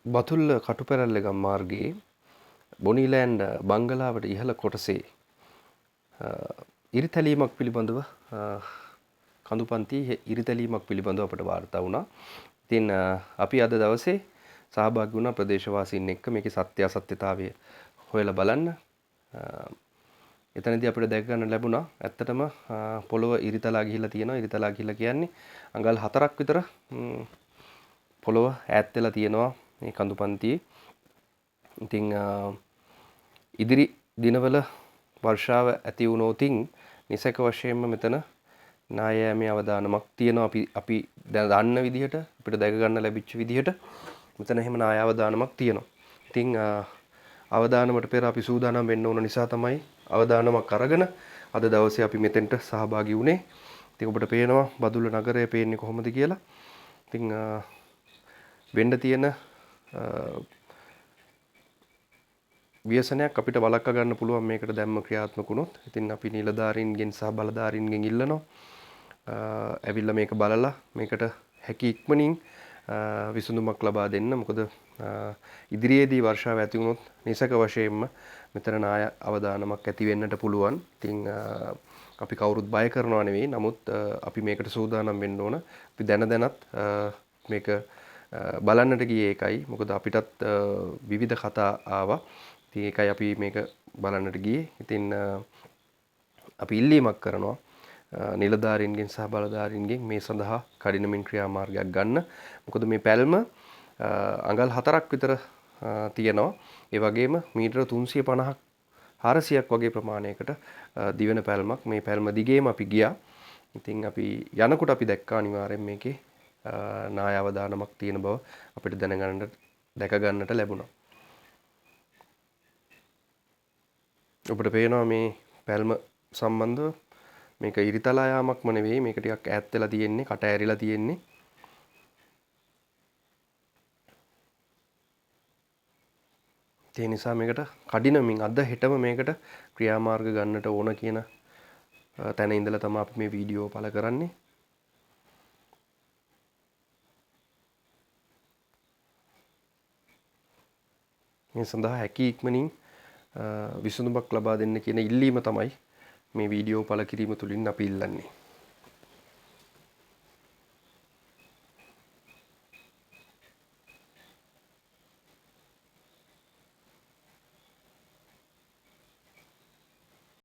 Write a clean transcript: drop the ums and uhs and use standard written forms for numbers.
බතුල්ල කටුපැරැල්ලගම් මාර්ගයේ බොනිලෑන්ඩ් බංගලාවට ඉහළ කොටසේ ඉරිතැලීමක් පිළිබඳව කඳුපන්ති ඉරිතැලීමක් පිළිබඳව අපට වාර්තා වුණා. ඉතින් අපි අද දවසේ සහභාගී වුණා ප්‍රදේශවාසීන් එක්ක මේකේ සත්‍යාසත්‍යතාවය හොයලා බලන්න. එතනදී අපිට දැක ගන්න ලැබුණා ඇත්තටම පොළොව ඉරිතලා ගිහිලා තියෙනවා. ඉරිතලා ගිහිලා කියන්නේ අඟල් 4ක් විතර පොළොව ඈත් වෙලා තියෙනවා මේ කඳුපන්තියේ. ඉතින් ඉදිරි දිනවල වර්ෂාව ඇති වුණොතින් නිසක වශයෙන්ම මෙතන නායෑමේ අවදානමක් තියෙනවා. අපි දන්න විදිහට අපිට දැක ගන්න ලැබිච්ච විදිහට මෙතන එහෙම නාය අවදානමක් තියෙනවා. ඉතින් අවදානමට පෙර අපි සූදානම් වෙන්න ඕන නිසා තමයි අවදානමක් අරගෙන අද දවසේ අපි මෙතෙන්ට සහභාගී වුණේ. ඉතින් ඔබට පේනවා බදුල්ල නගරය පේන්නේ කොහොමද කියලා. ඉතින් වෙන්න තියෙන ව්‍යසනයක් අපිට වළක්වා ගන්න පුළුවන් මේකට දැම්ම ක්‍රියාත්මක වුණොත්. ඉතින් අපි නිලධාරීන්ගෙන් සහ බලධාරීන්ගෙන් ඉල්ලනවා ඇවිල්ලා මේක බලලා මේකට හැකි ඉක්මනින් විසඳුමක් ලබා දෙන්න. මොකද ඉදිරියේදී වර්ෂාව ඇති වුණොත් නිසක වශයෙන්ම මෙතන නාය අවදානමක් ඇති වෙන්නට පුළුවන්. ඉතින් අපි කවුරුත් බය කරනවා නෙවෙයි. නමුත් අපි මේකට සූදානම් වෙන්න ඕන. අපි දැනත් මේක බලන්නට ගියේ ඒකයි. මොකද අපිටත් විවිධ කතා ආවා. ඉතින් ඒකයි අපි මේක බලන්නට ගියේ. ඉතින් අපි ඉල්ලීමක් කරනවා නිලධාරීන්ගෙන් සහ බලධාරීන්ගෙන් මේ සඳහා කඩිනමින් ක්‍රියාමාර්ගයක් ගන්න. මොකද මේ පැල්ම අඟල් 4ක් විතර තියෙනවා. ඒ වගේම මීටර 350ක් 400ක් වගේ ප්‍රමාණයකට දිවෙන පැල්මක්. මේ පැල්ම දිගේම අපි ගියා. ඉතින් අපි යනකොට අපි දැක්කා අනිවාර්යෙන් මේකේ නාය අවදානමක් තියෙන බව අපිට දැක ගන්නට ලැබුණා. ඔබට පේනවා මේ පැල්ම සම්බන්ධව මේක ඉරිතලා යාමක්ම නෙවෙයි. මේක ටිකක් ඈත් වෙලා තියෙන්නේ, කට ඇරිලා තියෙන්නේ. ඒ නිසා මේකට කඩිනමින් අද හෙටම මේකට ක්‍රියාමාර්ග ගන්නට ඕන කියන තැන ඉඳලා තමයි අපි මේ වීඩියෝ පළ කරන්නේ. මේ සඳහා හැකි ඉක්මනින් විසඳුමක් ලබා දෙන්න කියන ඉල්ලීම තමයි මේ වීඩියෝ පළ කිරීම තුලින් අපි ඉල්ලන්නේ.